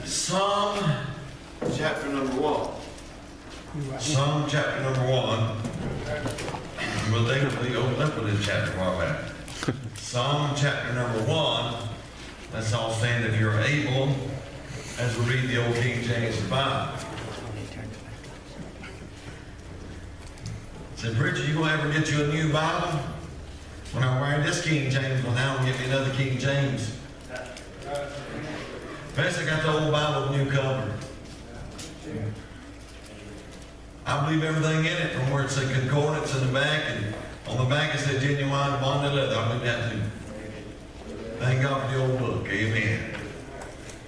Psalm chapter number 1. Psalm chapter number 1. Well, they opened up with this chapter a while back. Psalm chapter number 1. Let's all stand if you're able as we read the old King James Bible. Said, Preacher, you gonna ever get you a new Bible? When I wear this King James one now, get me another King James. First, I got the old Bible with new cover. I believe everything in it, from where it said concordance in the back, and on the back it said genuine bonded leather. I believe that too. Thank God for the old book. Amen.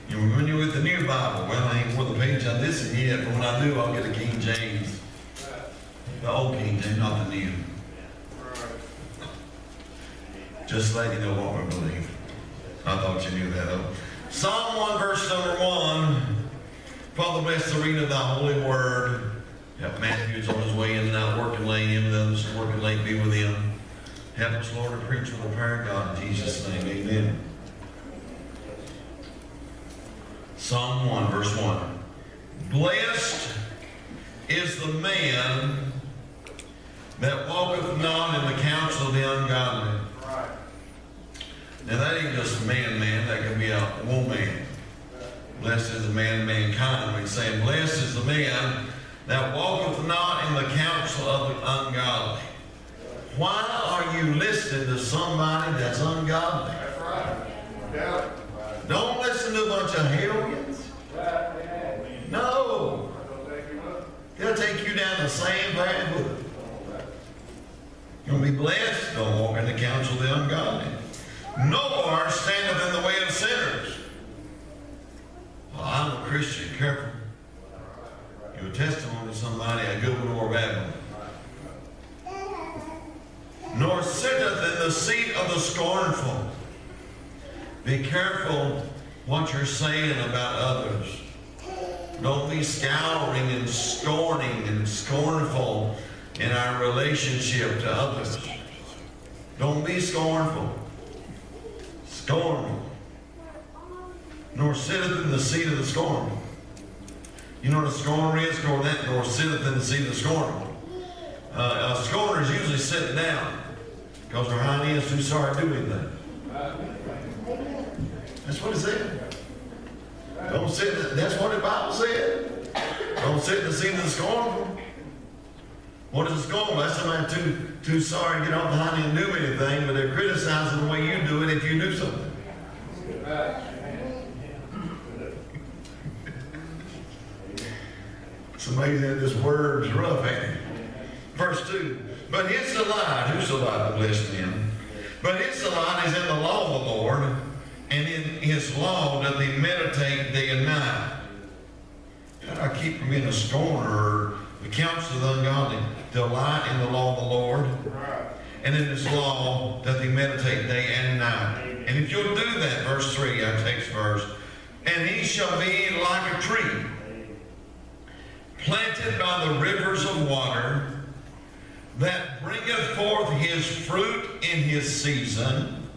When you're with the new Bible, well, I ain't with the page on this yet, but when I do, I'll get a King James. The old King James, not the new. Just let you know what we believe. I thought you knew that, though. Psalm 1, verse number 1. Father, bless the reading of thy holy word. Help Matthew's on his way in and out, working late, him and others working late, be with him. Help us, Lord, to preach with the power of God. In Jesus' name, amen. Psalm 1, verse 1. Blessed is the man that walketh not in the counsel of the ungodly. Now that ain't just man, that could be a woman. Blessed is the man, mankind. We're saying, blessed is the man that walketh not in the counsel of the ungodly. Why are you listening to somebody that's ungodly? That's right. Yeah. Don't listen to a bunch of hellions. No. They'll take you down the same path with them. You're going to be blessed. Don't walk in the counsel of the ungodly. Nor standeth in the way of sinners. Well, I'm a Christian. Careful. Your testimony to somebody, a good one or a bad one. Nor sitteth in the seat of the scornful. Be careful what you're saying about others. Don't be scouring and scorning and scornful in our relationship to others. Don't be scornful. Scornful. Nor sitteth in the seat of the scornful. You know what a scorner is? Nor sitteth in the seat of the scornful. A scorner is usually sitting down because their hind end is too sorry to do anything. That's what it said. Don't sit. That's what the Bible said. Don't sit in the seat of the scornful. What is a scornful? That's somebody too sorry to get off behind you and do anything, but they're criticizing the way you do it if you do something. It's amazing that this word's rough, ain't it? Verse 2. But his delight, whose delight to bless him? But his delight is in the law of the Lord, and in his law doth he meditate day and night. How do I keep from being a scorner or the counsel of the ungodly? Delight in the law of the Lord, and in his law doth he meditate day and night. And if you'll do that, verse 3, our text verse, and he shall be like a tree planted by the rivers of water, that bringeth forth his fruit in his season.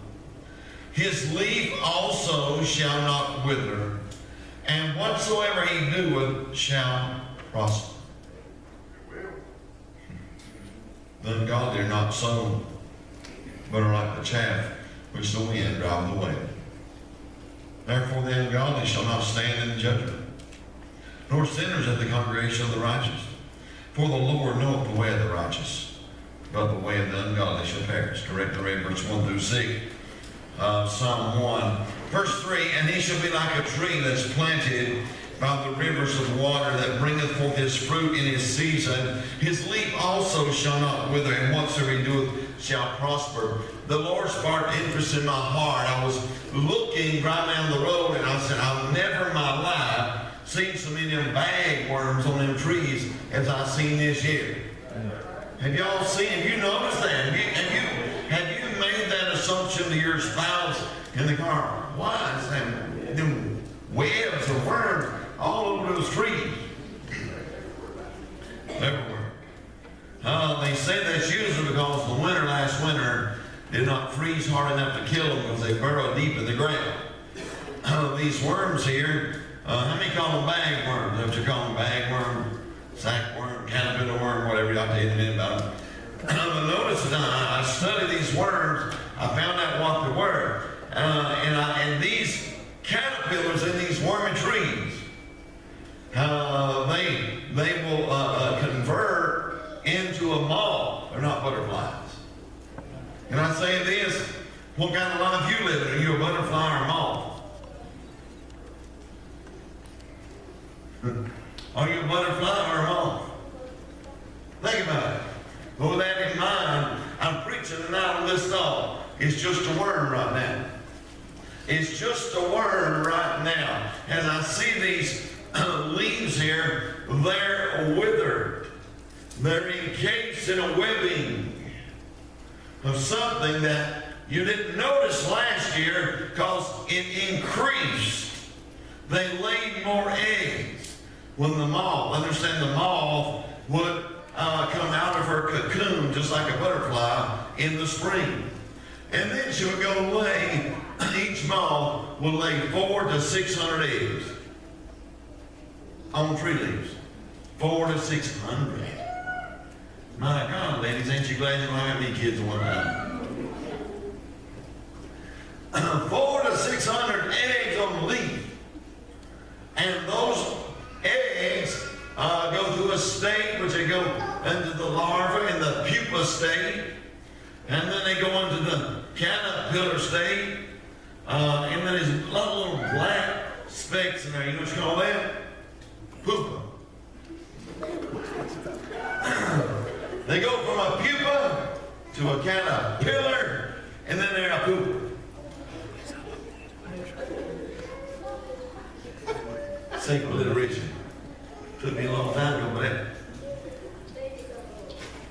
His leaf also shall not wither, and whatsoever he doeth shall prosper. The ungodly are not sown, but are like the chaff which the wind driveth away. Therefore the ungodly shall not stand in the judgment, nor sinners at the congregation of the righteous. For the Lord knoweth the way of the righteous, but the way of the ungodly shall perish. Correct the read verse 1 through 6. Psalm 1. Verse 3, and he shall be like a tree that's planted by the rivers of water, that bringeth forth his fruit in his season. His leaf also shall not wither, and whatsoever he doeth shall prosper. The Lord sparked interest in my heart. I was looking right down the road, and I said, I've never in my life seen so many of them bagworms on them trees as I've seen this year. Have y'all seen, have you noticed that? Have you made that assumption to your spouse in the car? Why is that? Them webs of worms all over those trees. Everywhere. They say that's usually because the winter last winter did not freeze hard enough to kill them because they burrow deep in the ground. these worms here, how many call them bagworms? Don't you call them bagworm, sackworm, caterpillar worm, whatever y'all tell me about them? But notice that I studied these worms, I found out what they were. And these caterpillars in these wormy trees, they will convert into a moth. They're not butterflies. And I say this, what kind of life you living? Are you a butterfly or a moth? Are you a butterfly or a moth? Think about it. But with that in mind, I'm preaching tonight on this thought. It's just a worm right now. It's just a worm right now. As I see these leaves here, they're withered. They're encased in a webbing of something that you didn't notice last year because it increased. They laid more eggs. When the moth, understand the moth would come out of her cocoon just like a butterfly in the spring. And then she would go lay, each moth would lay 400 to 600 eggs on tree leaves. 400 to 600. My God, ladies, ain't you glad you don't have any kids at one time? 400 to 600 eggs on the leaf. And those eggs go through a state which they go into the larva in the pupa state, and then they go into the caterpillar state, and then there's a lot of little black specks in there. You know what you call that? Pupa. They go from a pupa to a caterpillar, and then they're a pupa. Sake of alliteration. Took me a long time to go with that.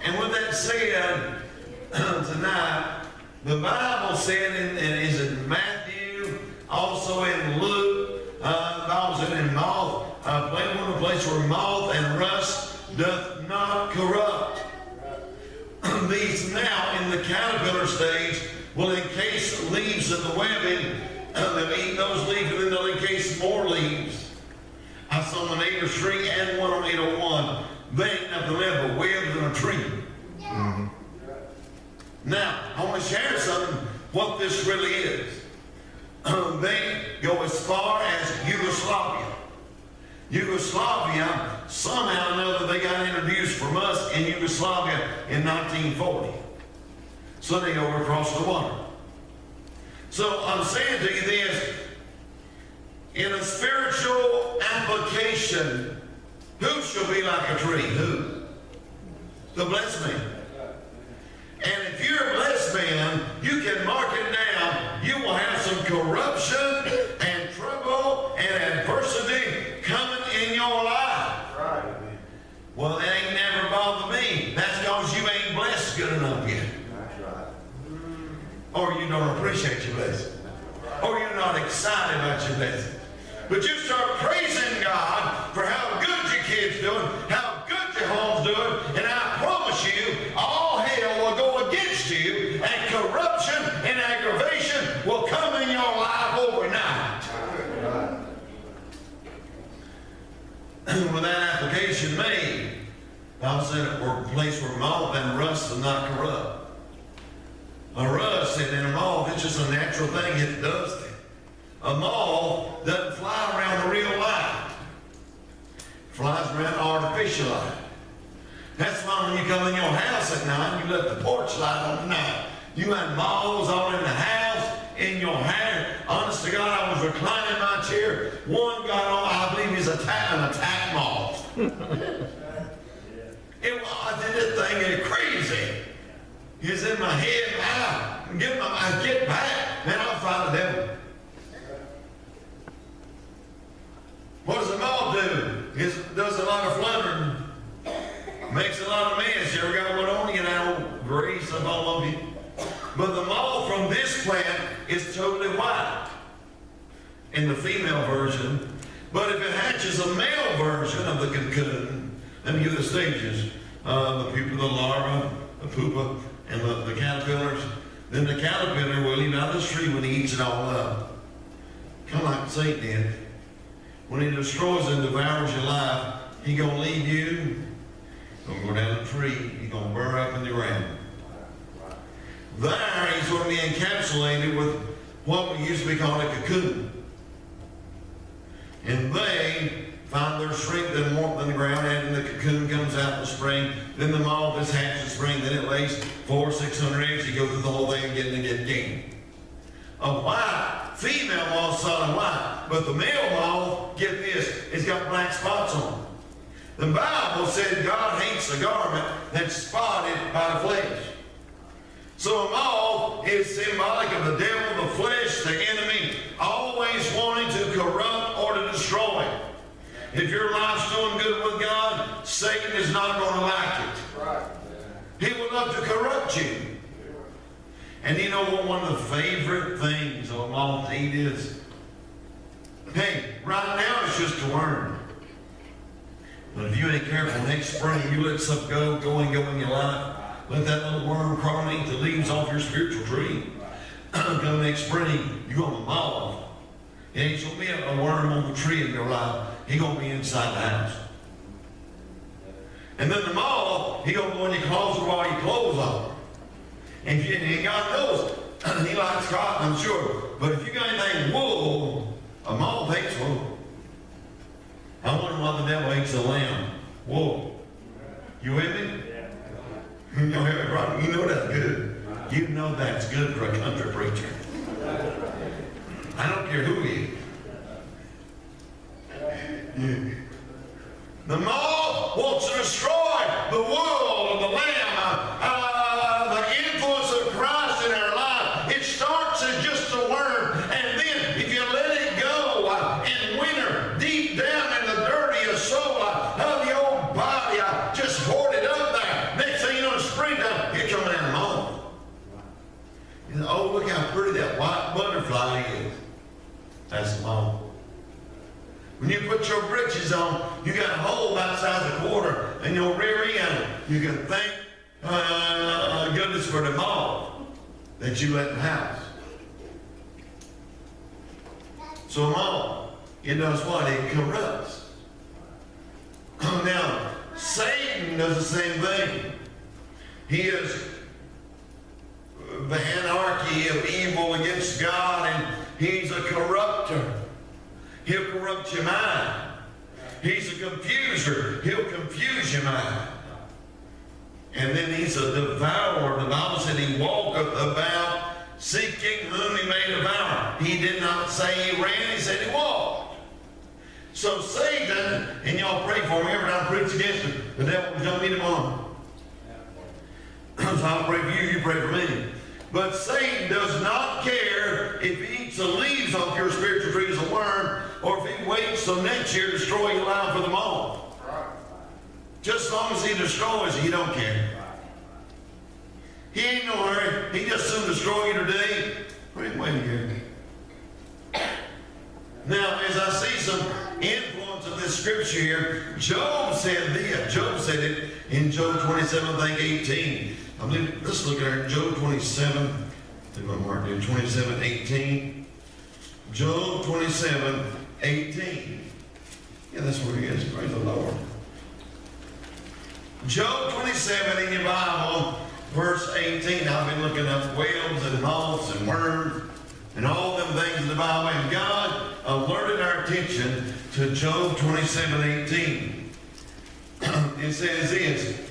And with that said, tonight, the Bible said, and is in Matthew, also in Luke, the Bible said in moth, one place where moth and rust doth not corrupt. These now in the caterpillar stage will encase leaves in the webbing. They'll eat those leaves and then they'll encase more leaves. I saw my neighbor's tree and one on 801. They ain't nothing left but webs in a tree. Mm-hmm. Now, I want to share something, what this really is. They go as far as Yugoslavia. Yugoslavia, somehow or another, they got introduced from us in Yugoslavia in 1940. So they go across the water. So I'm saying to you this, in a spiritual application, who shall be like a tree? Who? The blessed man. And if you're a blessed man, you can mark it down. You will have some corruption and trouble and adversity coming in your life. Right. Well, it ain't never bothered me. That's because you ain't blessed good enough yet. That's right. Or you don't appreciate your blessing. Or you're not excited about your blessing. But you start praising God for how good your kid's doing, how good your home's doing, and I promise you, all hell will go against you, and corruption and aggravation will come in your life overnight. With that application made, Bible said we're a place where moth and rust will not corrupt. A rust and a moth, it's just a natural thing, it does that. A moth doesn't fly around the real light. It flies around artificial light. That's why when you come in your house at night, you left the porch light on at night. You had moths all in the house, in your hair. Honest to God, I was reclining in my chair. One got on, I believe he's an attack moth. It was, this thing is crazy. He's in my head. I get back, man, I'll find the devil. What does the moth do? It does a lot of fluttering. Makes a lot of mess. You ever got one on you now? Grease up all over you. But the moth from this plant is totally white in the female version. But if it hatches a male version of the cocoon, let me give the stages. The pupa, the larva, the pupa, and the caterpillars. Then the caterpillar will eat out of the tree when he eats it all up. kind of like Satan did. When he destroys and devours your life, he's going to leave you, going to go down the tree, he's going to burn up in the ground. There, he's going to be encapsulated with what we used to be called a cocoon. And they find their strength and warmth in the ground, and the cocoon comes out in the spring. Then the moth is hatched in spring, then it lays 400 or 600 eggs. You go through the whole thing again and again. A white female moth solid white, but the male moth, get this, it's got black spots on it. The Bible said God hates a garment that's spotted by the flesh. So a moth is symbolic of the devil, the flesh, the enemy, always wanting to corrupt or to destroy. If your life's doing good with God, Satan is not going to like it. Right. He would love to corrupt you. And you know what one of the favorite things of a moth to eat is? Hey, right now it's just a worm. But if you ain't careful, next spring you let something go in your life. Let that little worm crawl and eat the leaves off your spiritual tree. Come next spring, you're going to moth. It ain't going to be a worm on the tree in your life. He's going to be inside the house. And then the moth, he's going to go in your closet while your clothes on. And God knows, he likes cotton, I'm sure. But if you got anything wool, a moth hates wool. I wonder why the devil hates a lamb. Wool. You with me? You know that's good. You know that's good for a country preacher. I don't care who he is. Yeah. The moth wants to destroy the wool of the lamb, the influence of Christ in our life. It starts as just a worm, and then if you let it go in winter, deep down in the dirtiest soul of the old body, just hoard it up there. Next thing you know, in springtime, here coming out a moth. You know, oh, look how pretty that white butterfly is. That's the moth. When you put your britches on, you got a hole about the size of a quarter in your rear end. You can thank goodness for the moth that you let in the house. So a moth, it does what? It corrupts. Now, Satan does the same thing. He is the anarchy of evil against God, and he's a corrupter. He'll corrupt your mind. He's a confuser. He'll confuse your mind. And then he's a devourer. The Bible said he walketh about seeking whom he may devour. He did not say he ran, he said he walked. So Satan, and y'all pray for me every time I preach against him, the devil will jump me tomorrow. So I'll pray for you, you pray for me. But Satan does not care if he eats the leaves off your spiritual tree as a worm, or if he waits till next year to destroy your life with a moth. Just as long as he destroys you, he don't care. He ain't no hurry. He just soon destroy you today. Wait a minute. Now, as I see some influence of this scripture here, Job said this. Job said it in Job 27, I think 18. Let's look at it. Job 27. Did my mark there? 27, 18. Job 27, 18. Yeah, that's where he is. Praise the Lord. Job 27 in your Bible, verse 18. I've been looking up whales and moths and worms and all them things in the Bible. And God alerted our attention to Job 27, 18. It says this: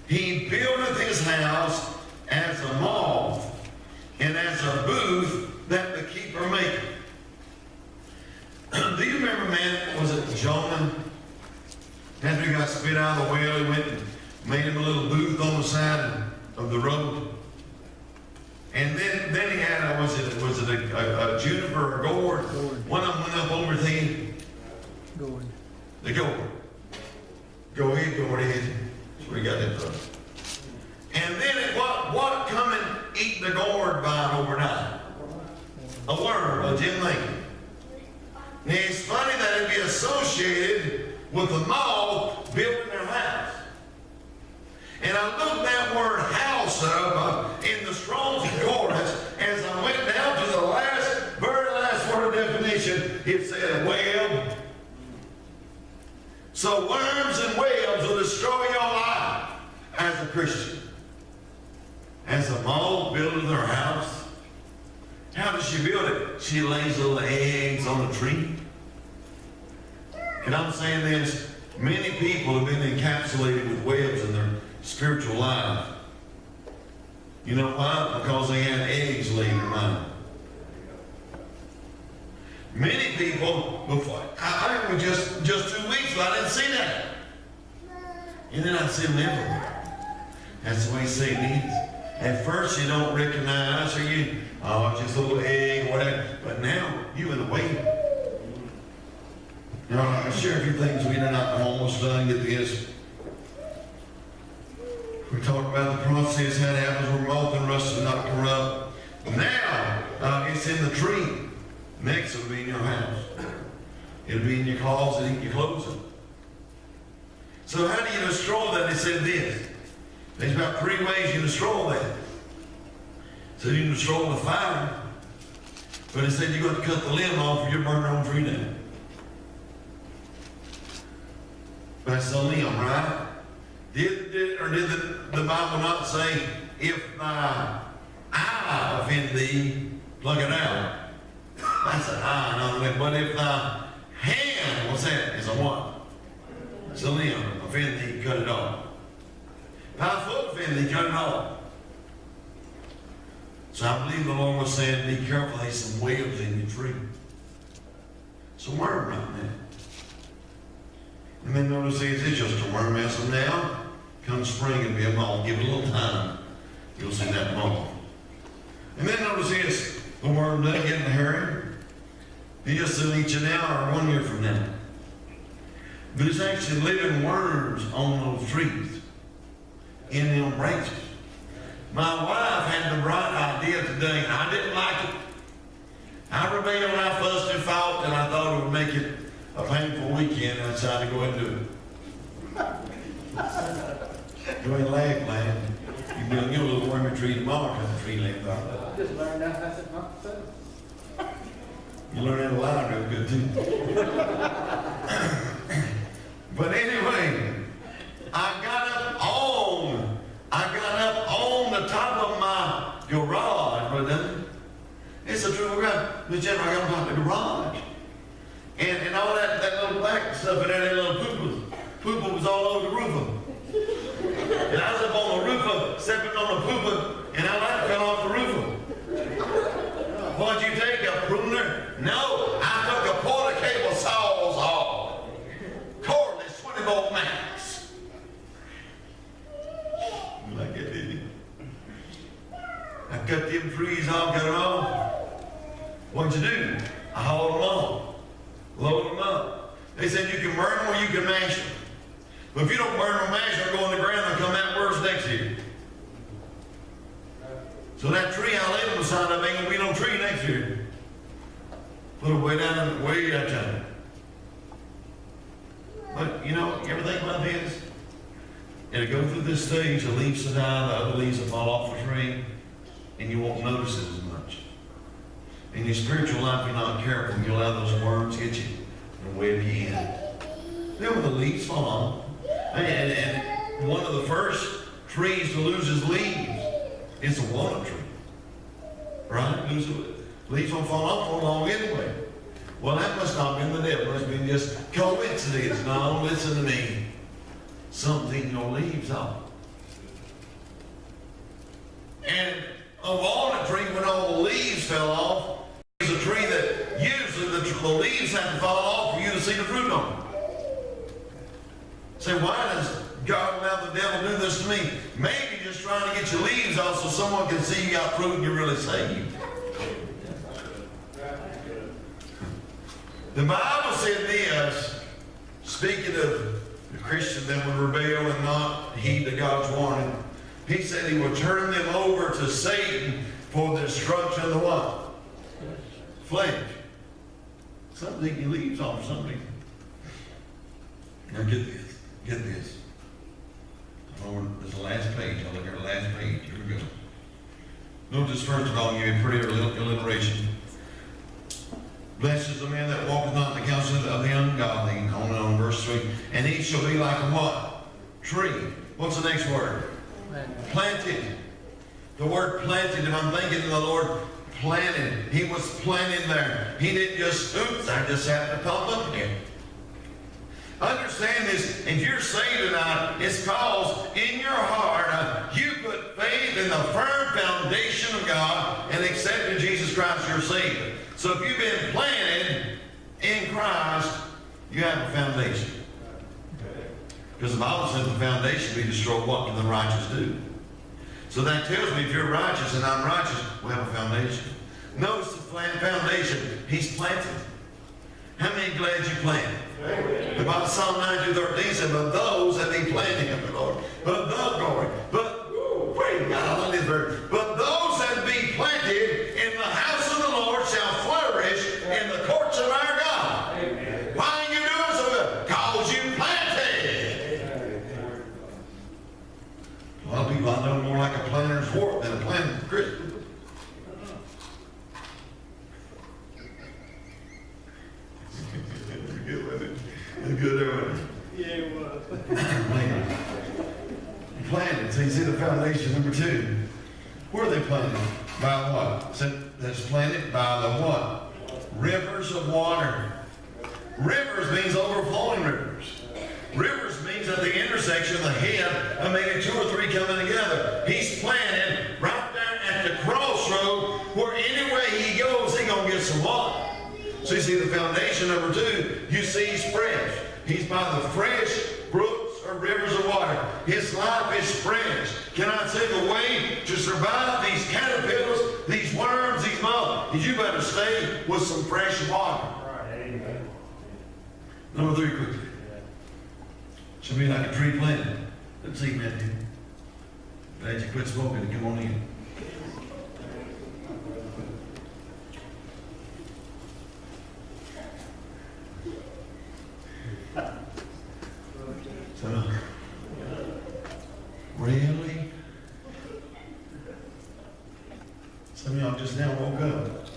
He buildeth his house as a moth, and as a booth that the keeper maketh. Do you remember, man, was it Jonah? After he got spit out of the whale, he went and made him a little booth on the side of the road. And then he had, was it a juniper or a gourd? One of them went up over his head. Gourd. The gourd. Go ahead. That's where he got that from. And then what come and eat the gourd vine overnight? A worm, a Jim Lincoln. Now it's funny that it be associated with the moth building their house. And I looked that word house up in the Strong's Concordance as I went down to the very last word of definition. So worms and webs will destroy your life as a Christian. As a moth building her house, how does she build it? She lays little eggs on a tree. And I'm saying this, many people have been encapsulated with webs in their spiritual life. You know why? Because they had eggs laid in their mind. Many people, before, I remember just 2 weeks ago, I didn't see that. And then I see them everywhere. That's the way Satan is. At first you don't recognize, or just a little egg, whatever. But now, you in a wave. Now, I'll share a few things we did not almost done. Get this. We talked about the process, how it happens where moth and rust does not corrupt. Now, it's in the tree. Next, it'll be in your house. It'll be in your closet, in your clothing. So how do you destroy that? They said this. There's about 3 ways you destroy that. So you can destroy it with fire. But it said you're going to cut the limb off or you'll burn your own tree down. That's the limb, right? Did the Bible not say, if thy eye offend thee, plug it out? That's an eye, not a limb. But if thy hand, what's that? Is a what? It's a limb. Offend thee, cut it off. Thy foot offend thee, cut it off. So I believe the Lord was saying, be careful, there's some webs in your tree. It's a worm right now. And then notice this, it's just a worm as of now. Come spring, it'll be a moth. Give it a little time. You'll see that moth. And then notice this, the worm doesn't get in a hurry. He just will eat you now or 1 year from now. But it's actually living worms on those trees, in them branches. My wife had the bright idea today, and I didn't like it. I rebelled, I fussed and fought, and I thought it would make it a painful weekend. I decided to go ahead and do it. Go ahead and laugh, lad. You've been a little wormy tree tomorrow, cut the tree limb off. I just learned that. That's it, myself. You learn that a lot real good too. But anyway, I got up on the top of my garage, brother. It's a true garage. Miss Jennifer, I got on top of the garage. And all that little black stuff in there, that little poopa was all over the roof of it. And I was up on the roof of it, stepping on the poopa, and I like fell off the roof of it. What'd you take, a pruner? No, I took a porta cable sawzall. Cordless 20-volt max. You like that, didn't you? I cut them trees off, got them off. What'd you do? I hauled them off. Load them up. They said you can burn them or you can mash them. But if you don't burn them or mash them, they'll go on the ground and come out worse next year. So that tree I laid on the side of ain't gonna be no tree next year. Put it way down, way out there. But you know, you ever think about this? It'll go through this stage, the leaves will die, the other leaves will fall off the tree, and you won't notice it as much. In your spiritual life, you're not careful, you allow those worms hit you and web you in. Then when the leaves fall off, and one of the first trees to lose his leaves is a walnut tree. Right? Leaves won't fall off for long anyway. Well, that must not have been the devil. It must have been just coincidence. No, listen to me. Something's eating your leaves off. And a walnut tree, when all the leaves fell off, is a tree that usually the leaves have to fall off for you to see the fruit on it. Say, why does God allow the devil do this to me? Maybe just trying to get your leaves off so someone can see you got fruit and you're really saved. The Bible said this, speaking of the Christian that would rebel and not heed to God's warning. He said he would turn them over to Satan for the destruction of the what? Flesh. Something he leaves off something. Now get this. Get this. Lord, this is the last page. I'll look at the last page. Here we go. Notice first of all, give you a pretty alliteration. Blessed is the man that walketh not in the counsel of the ungodly. On verse 3. And he shall be like a what? Tree. What's the next word? Planted. The word planted, if I'm thinking of the Lord, planted. He was planted there. He didn't just, oops, I just happened to pop up here. Understand this, if you're saved tonight, it's because in your heart you put faith in the firm foundation of God and accepted Jesus Christ your Savior. So if you've been planted in Christ, you have a foundation. Because the Bible says the foundation be destroyed, what can the righteous do? So that tells me if you're righteous and I'm righteous, we have a foundation. Notice the foundation. He's planted. How many glad you planted? The Bible, Psalm 92:13 said, but those that be planted in the Lord, but the glory, praise God, I love this verse. But those that be planted in the house of the Lord shall flourish in the courts of our God. Amen. Why are you doing so good? Because you planted. A lot of people I know more like a planter's wart than a planter's Christian. Good, everyone. Yeah, it was. Planted. So you see the foundation, number two. Where are they planted? By what? So that's planted by the what? Rivers of water. Rivers means overflowing rivers. Rivers means at the intersection of the head of maybe two or three coming together. He's planted right there at the crossroad where anywhere he goes, he's going to get some water. So you see the foundation, number two, you see he's fresh. He's by the fresh brooks or rivers of water. His life is fresh. Can I say the way to survive these caterpillars, these worms, these moths, is you better stay with some fresh water. Number three, quickly. Should be like a tree planted. Let's see, Matthew. Glad you quit smoking and come on in. So, really? Some of y'all just now woke up.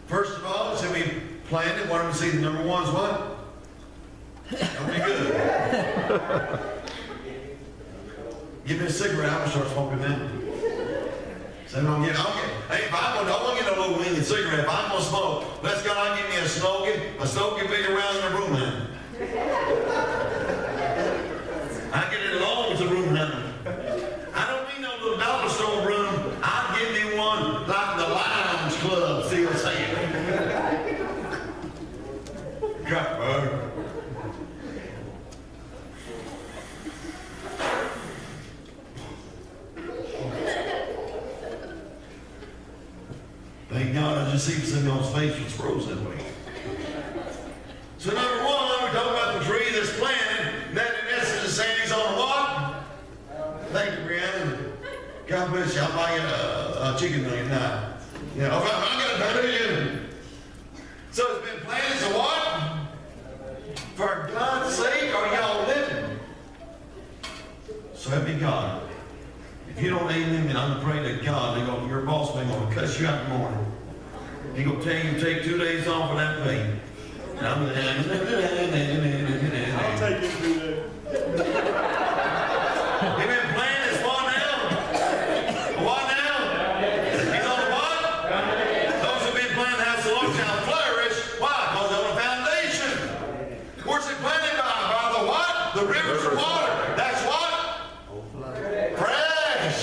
First of all, it's going to be planted. What do we see? Number one is what? That'll be good. Give me a cigarette. I'm going to start smoking now. So I'll get, hey, if I want to get a little winged cigarette, if I'm going to smoke, let's go and give me a smoking big around in the room now. I get it along with the room handle. I don't need no little dollar store room. I'll give me one like the Lions Club. See what I'm saying? Drop her. Thank God I just see some of y'all's face was frozen that way. So number one, we're talking about the tree that's planted. That in essence is saying he's on what? Thank you, Brianna. God bless you. I'll buy you a chicken nugget now. Yeah, okay, I'm going to pay you. So it's been planted, so what? For God's sake, are y'all living? So help me God. If you don't amen, then I'm afraid that God, your boss man going to cuss you out in the morning. He's going to tell you to take 2 days off of that pay. I'll take it through there. You've been playing this one now? What now? He's on the what? Those who've been playing the house of the Lord shall flourish. Why? Because they're on a foundation. Where's it planted by? By the what? The rivers of water. That's what? Fresh.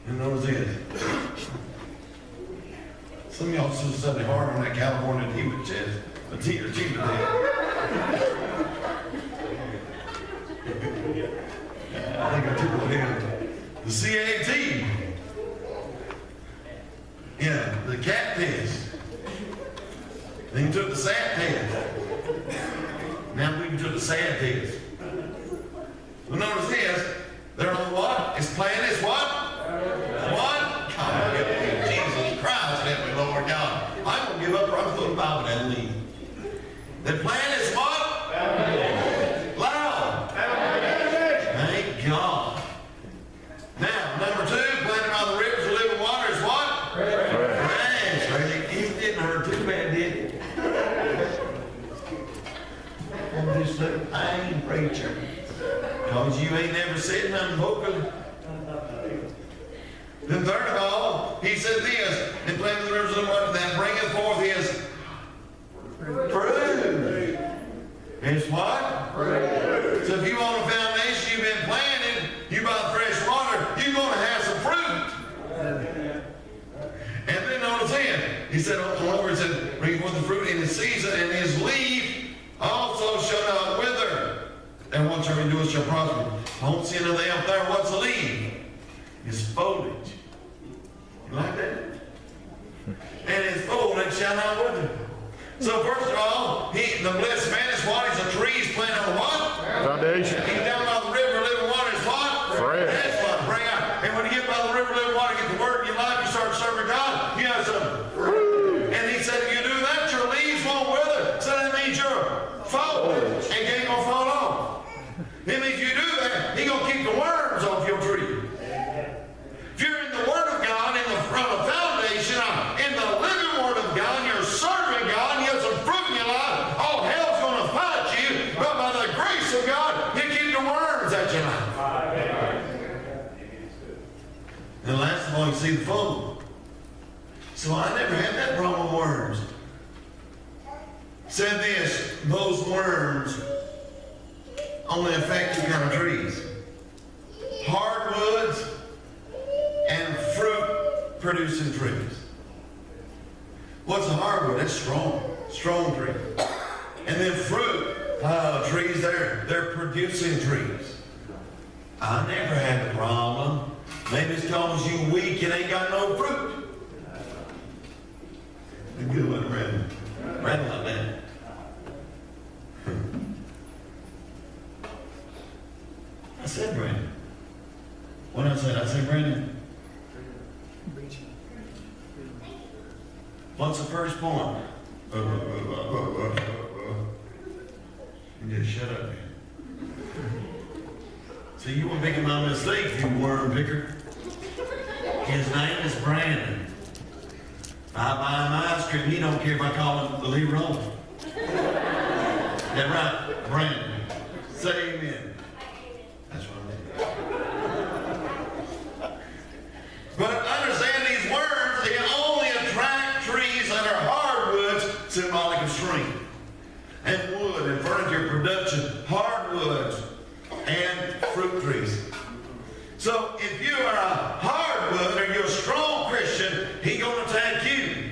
And notice this. Some of y'all still study hard on that California tea with chest. A tea or tea today. I think I took it in. The CAT. Yeah, the CAT test. Then you took the SAT test. Now we took the SAT test. Well, notice this. They're on what? It's planted. It's what? What? God, help me, Jesus Christ, help me, Lord God. I'm going to give up or I'm going to Bible and leave. The plan is what? Loud. Thank God. Now, number two, planted by the rivers of living water is what? preacher. Because you ain't never said nothing vocal. Then third of all, he said this, and plant the rivers of the water that bringeth forth his fruit. His what? Fruit. So if you want a foundation, you've been planted, you buy fresh water, you're going to have some fruit. And then notice in, he said, on over, he said, bring forth the fruit in his season, and his leaf also shall not wither. And whatsoever he doeth shall prosper. I don't see anything up there. What's a leaf? His foliage. You like that? And his foliage shall not wither. So first of all, the blessed man is what? He's a tree. He's planted on what? Foundation. He's down by the river, living water is what? Fresh. That's what. Bring out. And when you get by the river, living water, get the word in your life, you start serving God, you have some fruit. And he said, if you do that, your leaves won't wither. So that means your foliage ain't going to fall off. It means you do that, he's going to keep the worms off your tree. If you're in the Word of God, in the foundation, in the living Word of God, you're serving God, you have some fruit in your life, all hell's going to fight you, but by the grace of God, you keep the worms out your life. And last of all, you see the fold. So I never had that problem with worms. Said this, those worms only affect two kind of trees. Hardwoods and fruit producing trees. What's a hardwood? It's strong tree. And then fruit trees, they're producing trees. I never had a problem. Maybe it's because you weak and ain't got no fruit. A good one, Brandon. Brandon like that. I said Brandon. What did I say? I said Brandon. What's the first point? You just shut up, man. So you were making my mistake, you worm picker. His name is Brandon. If I buy him ice cream, he don't care if I call him the Lee Roll. That right, Brandon. Say amen. That's what I'm doing. But understand these worms, they only attract trees that are hardwoods, symbolic of strength, and wood and furniture production, hardwoods and fruit trees. So if you are a hardwood or you're a strong Christian, he's going to attack you.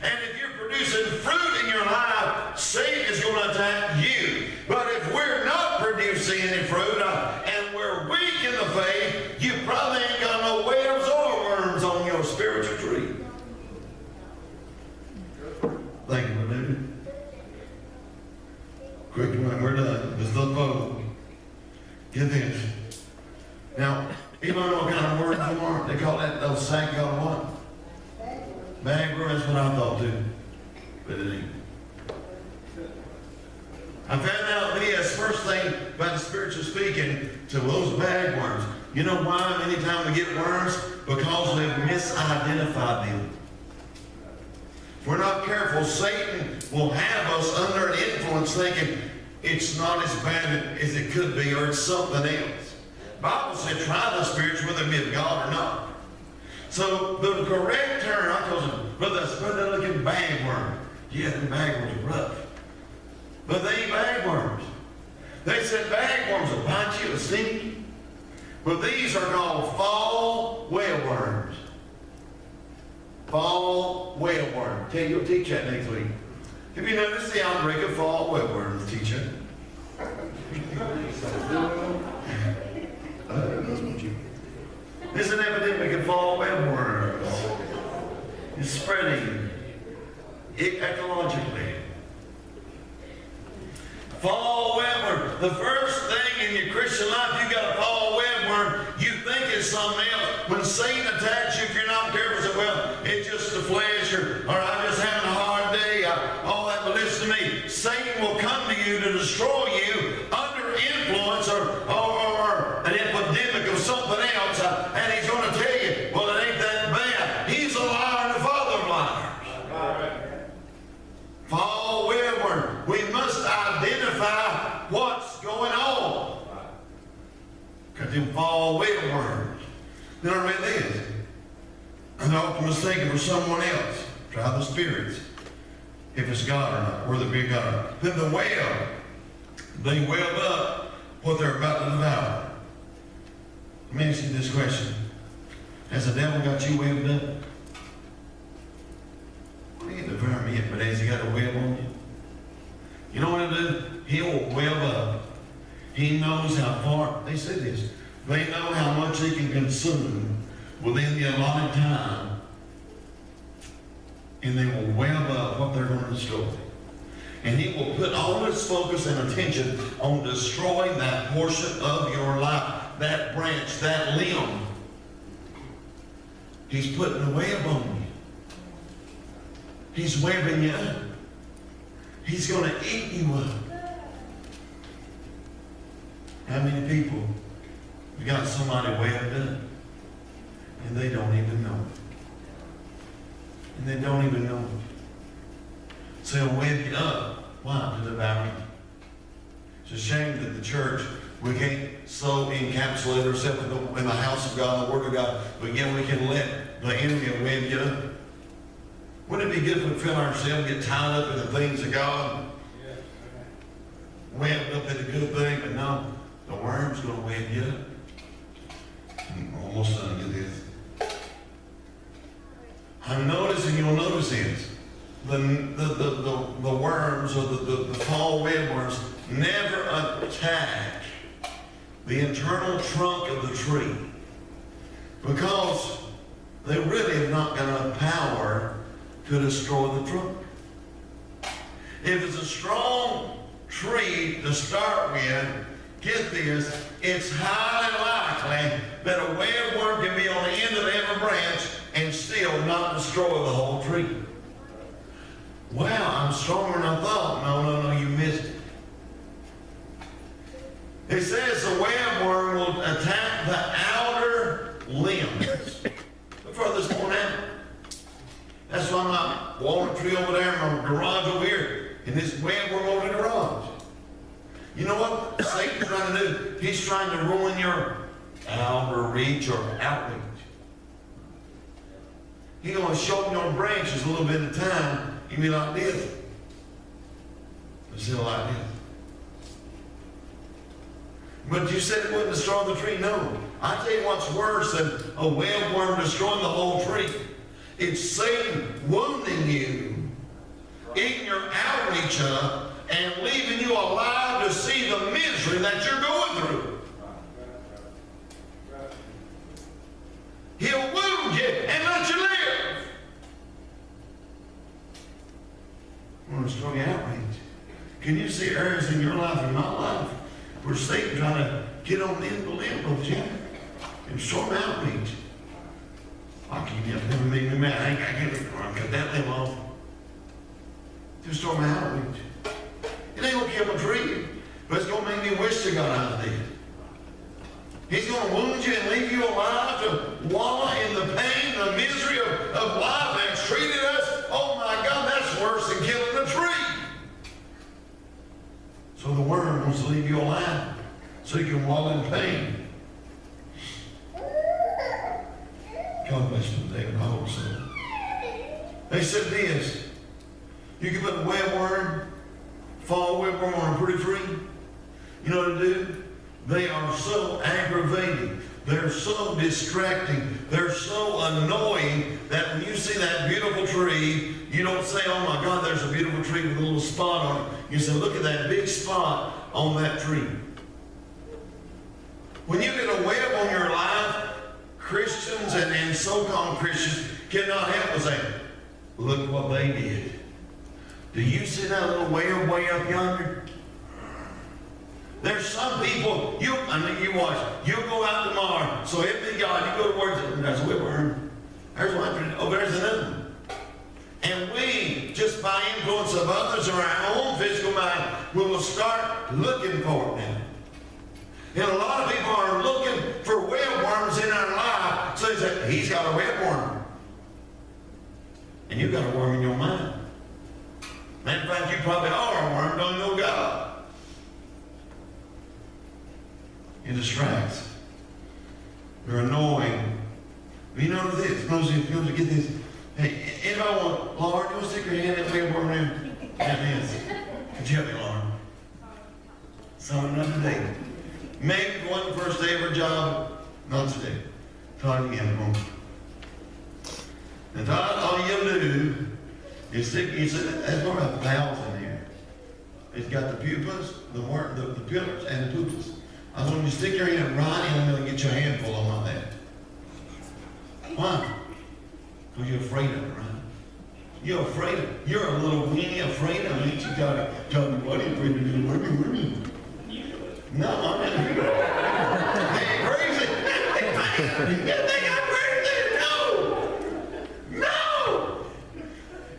And if you're producing fruit in your life, Satan is going to attack you. But if we're not producing any fruit and we're weak in the faith, you probably ain't got no way to absorb worms on your spiritual tree. Thank you, David. Quick, we're done. Just the vote. Get this. Now, anybody know what kind of worms they are? They call that those sack called what? Bagworm. That's what I thought too. But it ain't. I found out this first thing about the spiritual speaking to those bagworms. You know why many times we get worms? Because they've misidentified them. If we're not careful, Satan will have us under an influence thinking it's not as bad as it could be, or it's something else. The Bible said, try the spirits whether it be of God or not. So the correct term, I told him, brother, look at bagworm. Yeah, the bagworms are rough. But they ain't bagworms. They said bagworms will bite you and sting you. But these are called fall whalworms. Fall whalworm. Tell you, you'll teach that next week. Have you noticed the outbreak of fall whalworms, teacher? There's an epidemic of fall whalworms. It's spreading ecologically. Fall whalworm. The first thing in your Christian life, you got a fall whalworm, you think it's something else. When Satan attacks you, if you're not careful, say, well, it's just the flesh, or I'm just having a hard day, all that. But listen to me. Satan will come to you to destroy you under influence or an epidemic of something else, and he's going to tell you, well, it ain't that bad. He's a liar and the father of liars. Fall whalworm. We must identify what's going and often mistaken for someone else. Try the spirits, if it's God or not, whether it be God or not. Then the whale, they welled up what they're about to devour. Let me ask you this question. Has the devil got you webbed up? Well, he ain't devoured me yet, but has he got a web on you? You know what he'll do? He'll web up. He knows how far, they said this, they know how much he can consume within the allotted time, and they will web up what they're going to destroy. And he will put all his focus and attention on destroying that portion of your life, that branch, that limb. He's putting a web on you. He's webbing you up. He's going to eat you up. How many people have got somebody webbed up and they don't even know it? And they don't even know it. So he'll web you up. Why? To devour you. It's a shame that the church, we can't so encapsulate ourselves in the house of God, the Word of God, but yet we can let the enemy web you up. Wouldn't it be good if we feel ourselves get tied up in the things of God? Webbed up in a good thing, but no, the worm's going to web you up. I'm almost done. Get this. I'm noticing, you'll notice this. The worms or the fall webworms never attack the internal trunk of the tree because they really have not got enough power to destroy the trunk. If it's a strong tree to start with, get this, it's highly likely that a webworm can be on the end of every branch and still not destroy the whole tree. Wow, I'm stronger than I thought. No, you missed it. It says the webworm will attack the outer limbs, the furthest one out. That's why my walnut tree over there, my garage over here, and this webworm over the garage. You know what Satan's trying to do? He's trying to ruin your outer reach or outreach. He's going to shorten your branches a little bit at a time. You be like this. But still like this. But you said it wouldn't destroy the tree. No. I tell you what's worse than a webworm destroying the whole tree. It's Satan wounding you, eating your outreach up, and leaving you alive to see the misery that you're going through. He'll wound you and let you live. I'm going to destroy your outreach. Can you see areas in your life and my life where Satan trying to get on the end of the limb of you and destroy my outreach? I can't never make me mad. I can't cut that limb off. Destroy my outreach. It ain't going to kill my tree, but it's going to make me wish to God I was dead. He's going to wound you and leave you alive to wallow in the pain, the misery of life that's treated us. Oh my God, that's worse than killing the tree. So the worm wants to leave you alive so you can wallow in pain. God bless them, David. I hope so. They said this. You can put a webworm, fall webworm on a pretty tree. You know what to do? They are so aggravating. They're so distracting. They're so annoying that when you see that beautiful tree, you don't say, oh my God, there's a beautiful tree with a little spot on it. You say, look at that big spot on that tree. When you get a web on your life, Christians and so-called Christians cannot help but say, look what they did. Do you see that little web way up yonder? There's some people, you watch, you'll go out tomorrow, so help me God, you go to work, there's a webworm. There's one, oh, there's another one. And we, just by influence of others or our own physical mind, we will start looking for it now. And a lot of people are looking for webworms in our life, so they say, he's got a webworm. And you've got a worm in your mind. Matter of fact, you probably are a worm, don't know God. It distracts. They're annoying. You know the this. Notice this. Get this. Hey, anybody want, Lauren, you want to stick your hand in that webworm around? Get this. Could you help me, Lauren? Someone another day. Maybe one the first day of her job, not today. Todd, you have one. And Todd, all you do is stick, that's more like valves in here. It's got the pupas, the pillars, and the pupas. I want you to stick your hand right in the middle and get your hand full on like that. Why? Because you're afraid of it, right? You're afraid of it. You're a little weenie afraid of it. You gotta tell me what are you afraid to do? What are you? No, I'm not. Hey, crazy. You think I'm crazy? No. No.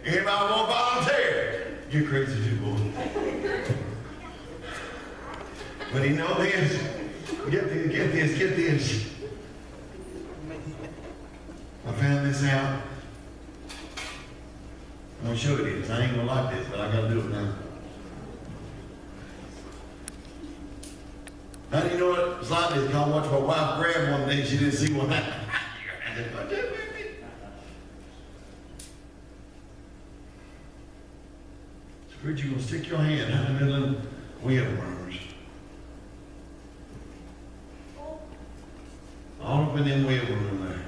Anybody want to volunteer? You're crazy too, boy. But you know this. Get this. I found this out. I'm going to show you this. I ain't going to like this, but I got to do it now. How do you know what it's like this? I watched my wife grab one day. She didn't see one happen. Where'd you gonna stick your hand in the middle of the wheelworms? All up in them wheelworms there.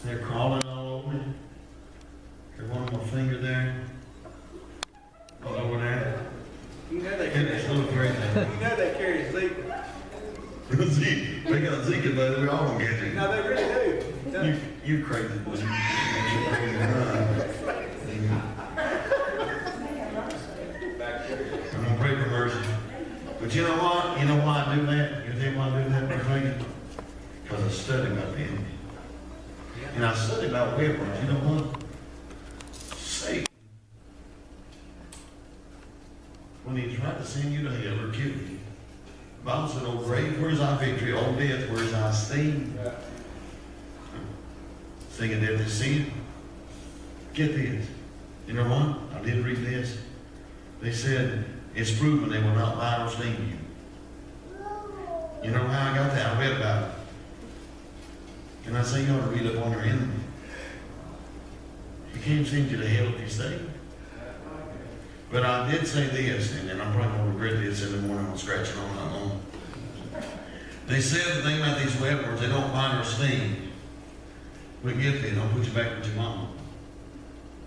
They're crawling all over me. There's one on my finger there. All over there. You know they Goodness, little crazy. You know they carry Zika. Zeke, they got Zika, but we all gonna get you. No, they really do. You crazy boy. I'm gonna pray for mercy. But you know what? You know why I do that? You think why I do that, my friend? Because I study about the enemy. And I study about weapons. You know what? Satan, when he's trying to send you to hell or kill you, the Bible said, "Oh grave, where's thy victory? Oh death, where's thy sting?" Singing deadly sin. Get this. You know what? I did read this. They said, it's proven they will not bite or sting you. You know how I got that? I read about it. Can I say you ought to read up on your enemy? He can't send you to hell if you stay. But I did say this, and then I'm probably going to regret this in the morning. I'm scratching on that long. They said the thing about these weapons, they don't bite or sting. But get there, don't put you back with your mama.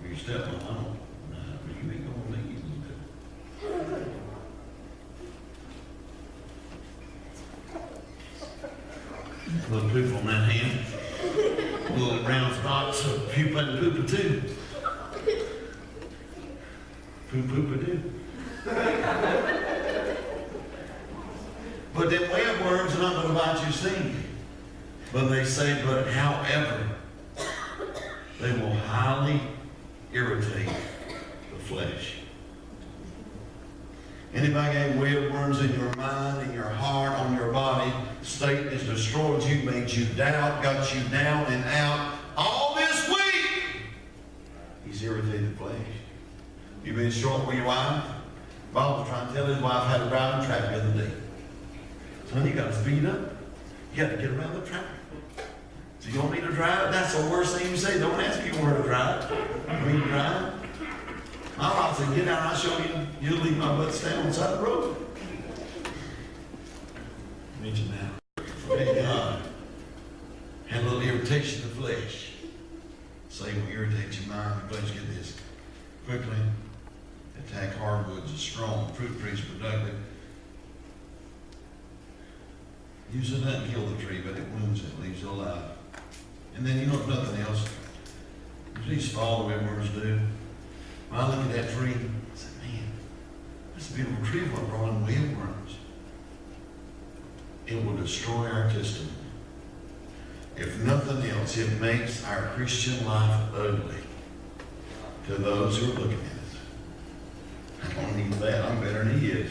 Or your stepmom. I don't. You ain't going to leave. Little poop on that hand. Little round spots of pupa and poopa too. Poop poopa do. But them webworms are not going to bite you sting. But they say, but however, they will highly irritate the flesh. Anybody got webworms in your mind, in your heart, on your body? Satan has destroyed you, made you doubt, got you down and out. All this week, he's irritated the flesh. You've been short with your wife? Bob was trying to tell his wife how to drive in traffic the other day. Son, you got to speed up. You got to get around the traffic. So you want me to drive? That's the worst thing you say. Don't ask you where to drive. You mean to drive? My wife said, get out, I'll show you. You'll leave my butt stand on the side of the road. Mention that. Praise God. Had a little irritation of the flesh. Satan will irritate your mind. The flesh, get this. Quickly. Attack hardwoods is strong. Fruit trees productive. Usually doesn't kill the tree, but it wounds it, leaves it alive. And then you know if nothing else, these fall the webworms do. When I look at that tree, I said, man, this beautiful tree will brought in webworms. It will destroy our testimony. If nothing else, it makes our Christian life ugly to those who are looking at it. I don't need that. I'm better than he is.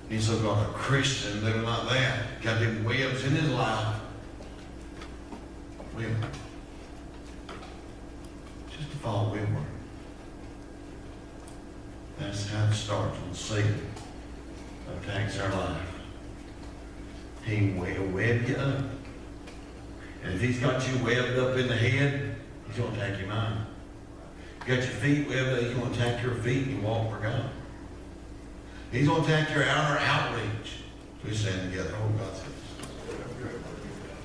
He's so called a Christian living like that. Got them webs in his life. Web. Just a fall webworm. That's how it starts when Satan attacks our life. He will web you up. And if he's got you webbed up in the head, he's going to attack your mind. Got your feet webbed up, he's going to attack your feet and you walk for God. He's going to attack your outer outreach. So we stand together. Oh, God says,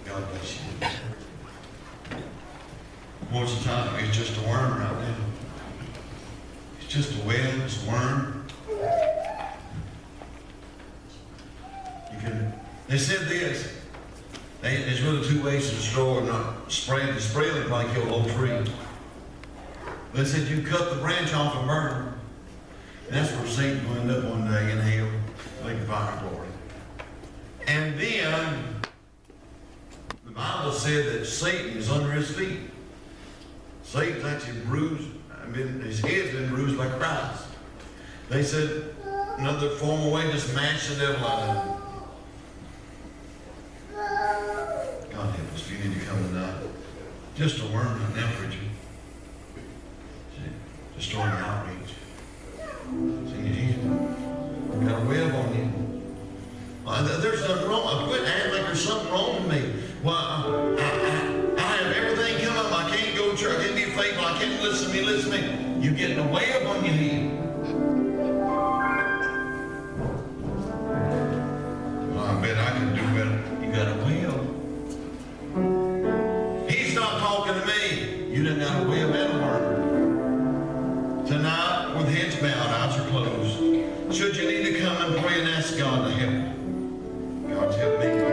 God bless you. Most of the time, it's just a worm right now. It's just a web, it's a worm. They said this. There's really two ways to destroy or not spray. The spray will probably kill the whole tree. They said you cut the branch off and burn it. And that's where Satan will end up one day in hell, lake of fire and glory. And then the Bible said that Satan is under his feet. Satan's actually bruised. His head's been bruised like Christ. They said another formal way to smash the devil out of him. God help us if you need to come tonight. Just a worm right now, preacher. See, destroying the outreach. See, you got a web on you. There's nothing wrong. Quit acting like there's something wrong with me. Well, I have everything come up. I can't go to church. I can't be faithful. I can't listen to me. Listen to me. You're getting a web on your head. Well, I bet I can do better. You got a web. He's not talking to me. You done got a web and a worm. Tonight, with heads bowed, eyes are closed. Should you need to come and pray and ask God to help you, God's helped me.